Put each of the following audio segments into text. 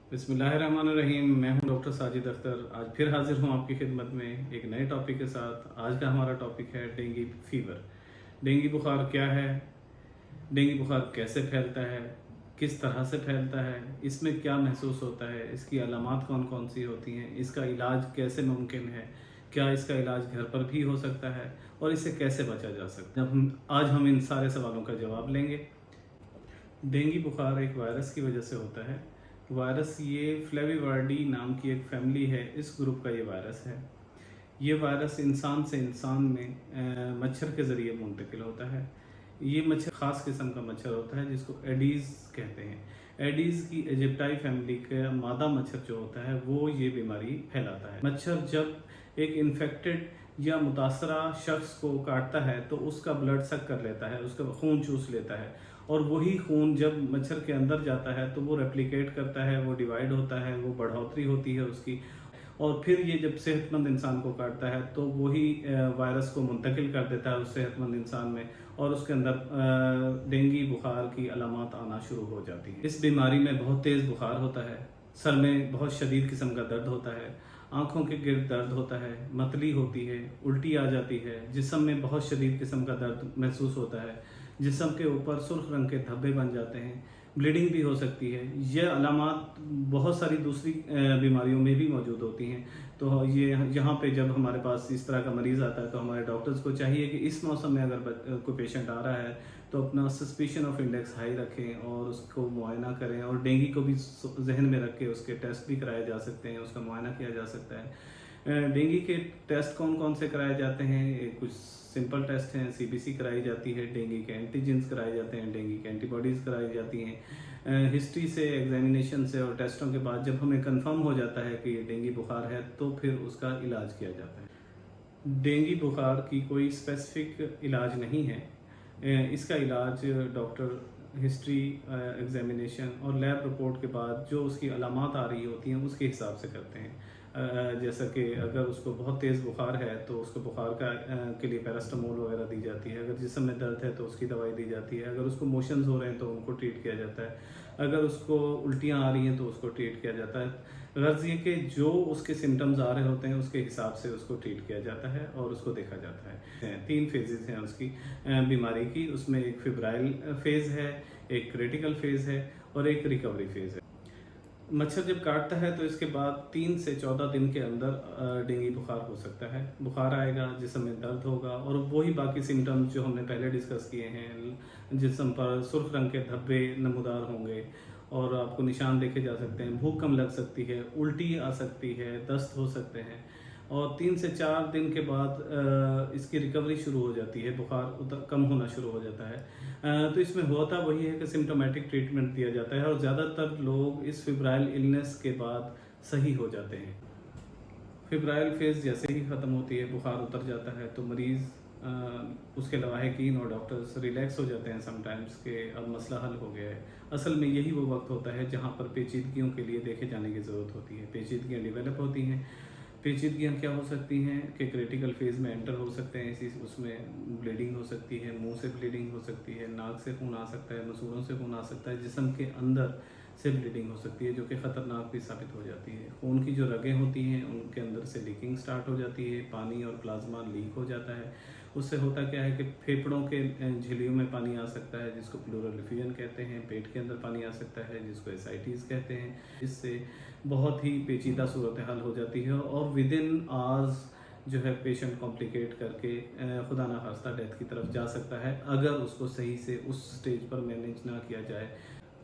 बिस्मिल्लाहिर्रहमानिर्रहीम। मैं हूं डॉक्टर साजिद अख्तर। आज फिर हाजिर हूं आपकी खिदमत में एक नए टॉपिक के साथ। आज का हमारा टॉपिक है डेंगू फीवर। डेंगू बुखार क्या है, डेंगू बुखार कैसे फैलता है, किस तरह से फैलता है, इसमें क्या महसूस होता है, इसकी अलामात कौन कौन सी होती हैं, इसका इलाज कैसे मुमकिन है, क्या इसका इलाज घर पर भी हो सकता है और इसे कैसे बचा जा सकता है। आज हम इन सारे सवालों का जवाब लेंगे। डेंगू बुखार एक वायरस की वजह से होता है। वायरस ये फ्लेविवर्डी नाम की एक फैमिली है, इस ग्रुप का ये वायरस है। ये वायरस इंसान से इंसान में मच्छर के ज़रिए मुंतकिल होता है। ये मच्छर ख़ास किस्म का मच्छर होता है जिसको एडीज़ कहते हैं। एडीज़ की इजिप्टाई फैमिली का मादा मच्छर जो होता है वो ये बीमारी फैलाता है। मच्छर जब एक इन्फेक्टेड या मुतासरा शख्स को काटता है तो उसका ब्लड सक कर लेता है, उसका खून चूस लेता है, और वही खून जब मच्छर के अंदर जाता है तो वो रेप्लिकेट करता है, वो डिवाइड होता है, वो बढ़ोतरी होती है उसकी, और फिर ये जब सेहतमंद इंसान को काटता है तो वही वायरस को मुंतकिल कर देता है उस सेहतमंद इंसान में, और उसके अंदर डेंगू बुखार की अलामत आना शुरू हो जाती है। इस बीमारी में बहुत तेज़ बुखार होता है, सर में बहुत शदीद किस्म का दर्द होता है, आंखों के गिर्द दर्द होता है, मतली होती है, उल्टी आ जाती है, जिस्म में बहुत शदीद किस्म का दर्द महसूस होता है, जिस्म के ऊपर सुर्ख रंग के धब्बे बन जाते हैं, ब्लीडिंग भी हो सकती है। ये अलामात बहुत सारी दूसरी बीमारियों में भी मौजूद होती हैं। तो ये यहाँ पे जब हमारे पास इस तरह का मरीज़ आता है तो हमारे डॉक्टर्स को चाहिए कि इस मौसम में अगर कोई पेशेंट आ रहा है तो अपना सस्पिशन ऑफ इंडेक्स हाई रखें और उसको मुआयना करें, और डेंगू को भी जहन में रख के उसके टेस्ट भी कराए जा सकते हैं, उसका मुआयना किया जा सकता है। डेंगू के टेस्ट कौन कौन से कराए जाते हैं? कुछ सिंपल टेस्ट हैं, सीबीसी कराई जाती है, डेंगू के एंटीजेंस कराए जाते हैं, डेंगू की एंटीबॉडीज़ कराई जाती हैं। हिस्ट्री से, एग्जामिनेशन से और टेस्टों के बाद जब हमें कंफर्म हो जाता है कि डेंगू बुखार है तो फिर उसका इलाज किया जाता है। डेंगू बुखार की कोई स्पेसिफिक इलाज नहीं है। इसका इलाज डॉक्टर हिस्ट्री, एग्जामिनेशन और लैब रिपोर्ट के बाद जो उसकी अलामात आ रही होती हैं उसके हिसाब से करते हैं। जैसा कि अगर उसको बहुत तेज़ बुखार है तो उसको बुखार के लिए पैरास्टामोल वगैरह दी जाती है। अगर जिस्म में दर्द है तो उसकी दवाई दी जाती है। अगर उसको मोशंस हो रहे हैं तो उनको ट्रीट किया जाता है। अगर उसको उल्टियाँ आ रही हैं तो उसको ट्रीट किया जाता है। गर्ज ये कि जो उसके सिम्टम्स आ रहे होते हैं उसके हिसाब से उसको ट्रीट किया जाता है और उसको देखा जाता है। 3 फेजेस हैं उसकी बीमारी की। उसमें एक फिब्राइल फेज़ है, एक क्रिटिकल फेज़ है और एक रिकवरी फेज़ है। मच्छर जब काटता है तो इसके बाद 3 से 14 दिन के अंदर डेंगू बुखार हो सकता है। बुखार आएगा, जिस्म में दर्द होगा और वही बाकी सिम्टम्स जो हमने पहले डिस्कस किए हैं। जिस्म पर सुर्ख रंग के धब्बे नमूदार होंगे और आपको निशान देखे जा सकते हैं। भूख कम लग सकती है, उल्टी आ सकती है, दस्त हो सकते हैं, और 3 से 4 दिन के बाद इसकी रिकवरी शुरू हो जाती है, बुखार कम होना शुरू हो जाता है। तो इसमें होता वही है कि सिम्टोमेटिक ट्रीटमेंट दिया जाता है और ज़्यादातर लोग इस फिब्राइल इलनेस के बाद सही हो जाते हैं। फिब्राइल फेज़ जैसे ही ख़त्म होती है, बुखार उतर जाता है तो मरीज़ उसके लवाहिकीन और डॉक्टर्स रिलैक्स हो जाते हैं समटाइम्स के अब मसला हल हो गया है। असल में यही वो वक्त होता है जहाँ पर पेचीदगियों के लिए देखे जाने की ज़रूरत होती है। पेचीदगियाँ डेवलप होती हैं। पेचीदगियाँ क्या हो सकती हैं कि क्रिटिकल फेज़ में एंटर हो सकते हैं, इसी उसमें ब्लीडिंग हो सकती है, मुंह से ब्लीडिंग हो सकती है, नाक से खून आ सकता है, मसूड़ों से खून आ सकता है, जिस्म के अंदर से ब्लीडिंग हो सकती है जो कि ख़तरनाक भी साबित हो जाती है। खून की जो रगें होती हैं उनके अंदर से लीकिंग स्टार्ट हो जाती है, पानी और प्लाज्मा लीक हो जाता है। उससे होता क्या है कि फेफड़ों के झिल्लियों में पानी आ सकता है जिसको प्लूरल एफ्यूजन कहते हैं, पेट के अंदर पानी आ सकता है जिसको एसाइटिस कहते हैं। इससे बहुत ही पेचीदा सूरत हाल हो जाती है और विद इन आवर्स जो है पेशेंट कॉम्प्लिकेट करके खुदा ना खास्ता डेथ की तरफ जा सकता है अगर उसको सही से उस स्टेज पर मैनेज ना किया जाए।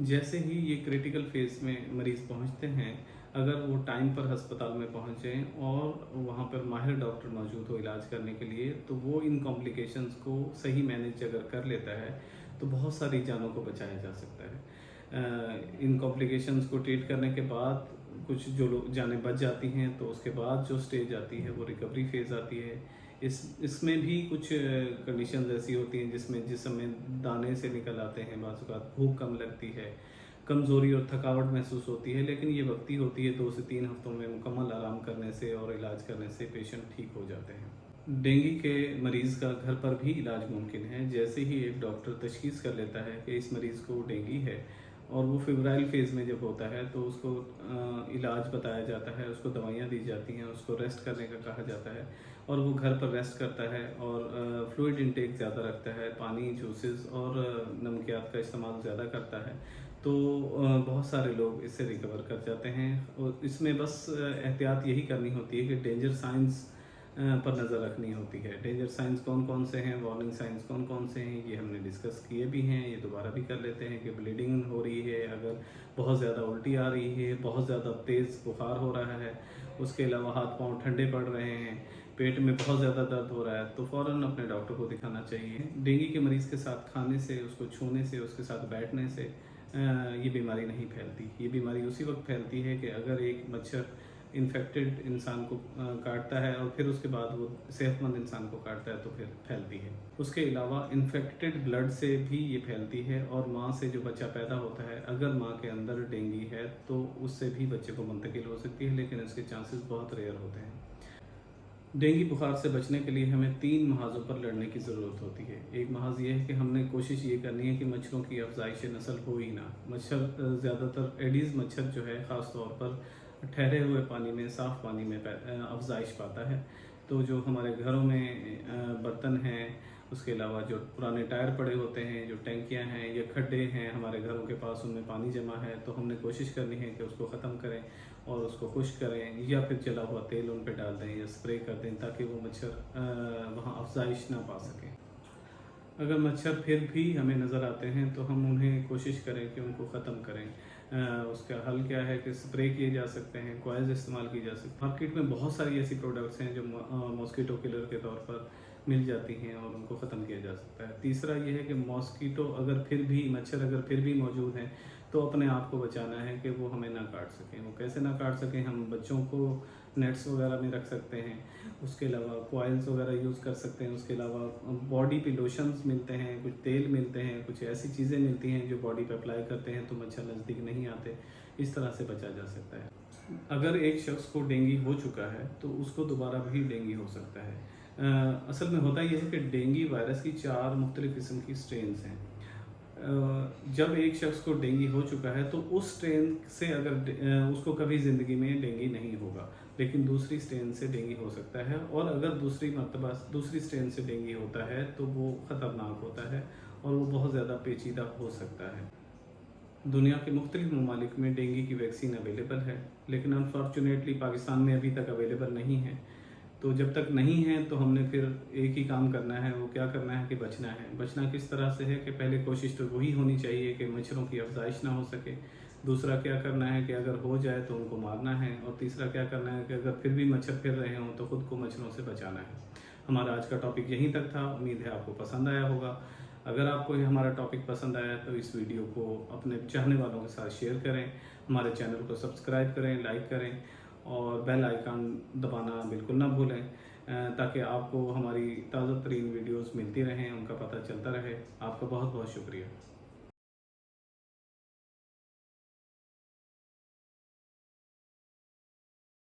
जैसे ही ये क्रिटिकल फेज़ में मरीज़ पहुंचते हैं, अगर वो टाइम पर अस्पताल में पहुंचें और वहाँ पर माहिर डॉक्टर मौजूद हो इलाज करने के लिए, तो वो इन कॉम्प्लिकेशंस को सही मैनेज अगर कर लेता है तो बहुत सारी जानों को बचाया जा सकता है। इन कॉम्प्लिकेशंस को ट्रीट करने के बाद कुछ जो लोग जानें बच जाती हैं, तो उसके बाद जो स्टेज आती है वो रिकवरी फेज़ आती है। इसमें भी कुछ कंडीशंस ऐसी होती हैं जिसमें जिस समय दाने से निकल आते हैं, बाज़ औक़ात भूख कम लगती है, कमज़ोरी और थकावट महसूस होती है, लेकिन ये वक्ती होती है। 2 से 3 हफ्तों में मुकम्मल आराम करने से और इलाज करने से पेशेंट ठीक हो जाते हैं। डेंगू के मरीज़ का घर पर भी इलाज मुमकिन है। जैसे ही एक डॉक्टर तशख़ीस कर लेता है कि इस मरीज़ को डेंगू है और वो फेब्राइल फेज़ में जब होता है तो उसको इलाज बताया जाता है, उसको दवाइयाँ दी जाती हैं, उसको रेस्ट करने का कहा जाता है और वो घर पर रेस्ट करता है और फ्लूइड इंटेक ज़्यादा रखता है, पानी, जूसेस और नमकियात का इस्तेमाल ज़्यादा करता है। तो बहुत सारे लोग इससे रिकवर कर जाते हैं और इसमें बस एहतियात यही करनी होती है कि डेंजर साइंस पर नज़र रखनी होती है। डेंजर साइंस कौन कौन से हैं, वार्निंग साइंस कौन कौन से हैं, ये हमने डिस्कस किए भी हैं, ये दोबारा भी कर लेते हैं कि ब्लीडिंग हो रही है, अगर बहुत ज़्यादा उल्टी आ रही है, बहुत ज़्यादा तेज़ बुखार हो रहा है, उसके अलावा हाथ पाँव ठंडे पड़ रहे हैं, पेट में बहुत ज़्यादा दर्द हो रहा है, तो फ़ौरन अपने डॉक्टर को दिखाना चाहिए। डेंगू के मरीज़ के साथ खाने से, उसको छूने से, उसके साथ बैठने से ये बीमारी नहीं फैलती। ये बीमारी उसी वक्त फैलती है कि अगर एक मच्छर इन्फेक्टेड इंसान को काटता है और फिर उसके बाद वो सेहतमंद इंसान को काटता है तो फिर फैलती है। उसके अलावा इन्फेक्टेड ब्लड से भी ये फैलती है और माँ से जो बच्चा पैदा होता है, अगर माँ के अंदर डेंगू है तो उससे भी बच्चे को मुंतकिल हो सकती है, लेकिन इसके चांसेस बहुत रेयर होते हैं। डेंगू बुखार से बचने के लिए हमें 3 महाज़ों पर लड़ने की ज़रूरत होती है। एक महाज़ ये है कि हमने कोशिश ये करनी है कि मच्छरों की अफजाइश नस्ल हो ही ना। मच्छर ज़्यादातर एडीज़ मच्छर जो है ख़ास तौर पर ठहरे हुए पानी में, साफ़ पानी में अफजाइश पाता है। तो जो हमारे घरों में बर्तन हैं, उसके अलावा जो पुराने टायर पड़े होते हैं, जो टैंकियाँ हैं या खड्डे हैं हमारे घरों के पास, उनमें पानी जमा है, तो हमने कोशिश करनी है कि उसको ख़त्म करें और उसको खुश्क करें या फिर जला हुआ तेल उन पे डाल दें या स्प्रे कर दें ताकि वो मच्छर वहाँ अफजाइश ना पा सकें। अगर मच्छर फिर भी हमें नज़र आते हैं तो हम उन्हें कोशिश करें कि उनको ख़त्म करें। उसका हल क्या है कि स्प्रे किए जा सकते हैं, कॉइल्स इस्तेमाल की जा सकती हैं। मार्केट में बहुत सारी ऐसी प्रोडक्ट्स हैं जो मॉस्किटो किलर के तौर पर मिल जाती हैं और उनको ख़त्म किया जा सकता है। तीसरा ये है कि मॉस्किटो अगर फिर भी मच्छर अगर फिर भी मौजूद हैं तो अपने आप को बचाना है कि वो हमें ना काट सकें। वो कैसे ना काट सकें, हम बच्चों को नेट्स वगैरह में रख सकते हैं, उसके अलावा कॉइल्स वगैरह यूज़ कर सकते हैं, उसके अलावा बॉडी पे लोशंस मिलते हैं, कुछ तेल मिलते हैं, कुछ ऐसी चीज़ें मिलती हैं जो बॉडी पे अप्लाई करते हैं तो मच्छर नज़दीक नहीं आते। इस तरह से बचा जा सकता है। अगर एक शख्स को डेंगू हो चुका है तो उसको दोबारा भी डेंगू हो सकता है। असल में होता यह है कि डेंगू वायरस की 4 मुख्तलिफ़ किस्म की स्ट्रेन्स हैं। जब एक शख्स को डेंगू हो चुका है तो उस स्ट्रेन से अगर उसको कभी ज़िंदगी में डेंगू नहीं होगा, लेकिन दूसरी स्ट्रेन से डेंगू हो सकता है और अगर दूसरी मरतबा दूसरी स्ट्रेन से डेंगू होता है तो वो ख़तरनाक होता है और वो बहुत ज़्यादा पेचीदा हो सकता है। दुनिया के मुख्तलिफ ममालिक में डेंगू की वैक्सीन अवेलेबल है, लेकिन अनफॉर्चुनेटली पाकिस्तान में अभी तक अवेलेबल नहीं है। तो जब तक नहीं है तो हमने फिर एक ही काम करना है, वो क्या करना है कि बचना है। बचना किस तरह से है कि पहले कोशिश तो वही होनी चाहिए कि मच्छरों की अफजाइश ना हो सके। दूसरा क्या करना है कि अगर हो जाए तो उनको मारना है और तीसरा क्या करना है कि अगर फिर भी मच्छर फिर रहे हों तो ख़ुद को मच्छरों से बचाना है। हमारा आज का टॉपिक यहीं तक था। उम्मीद है आपको पसंद आया होगा। अगर आपको ये हमारा टॉपिक पसंद आया तो इस वीडियो को अपने चाहने वालों के साथ शेयर करें, हमारे चैनल को सब्सक्राइब करें, लाइक करें और बेल आइकन दबाना बिल्कुल ना भूलें ताकि आपको हमारी ताज़ा तरीन वीडियोस मिलती रहें, उनका पता चलता रहे। आपका बहुत बहुत शुक्रिया।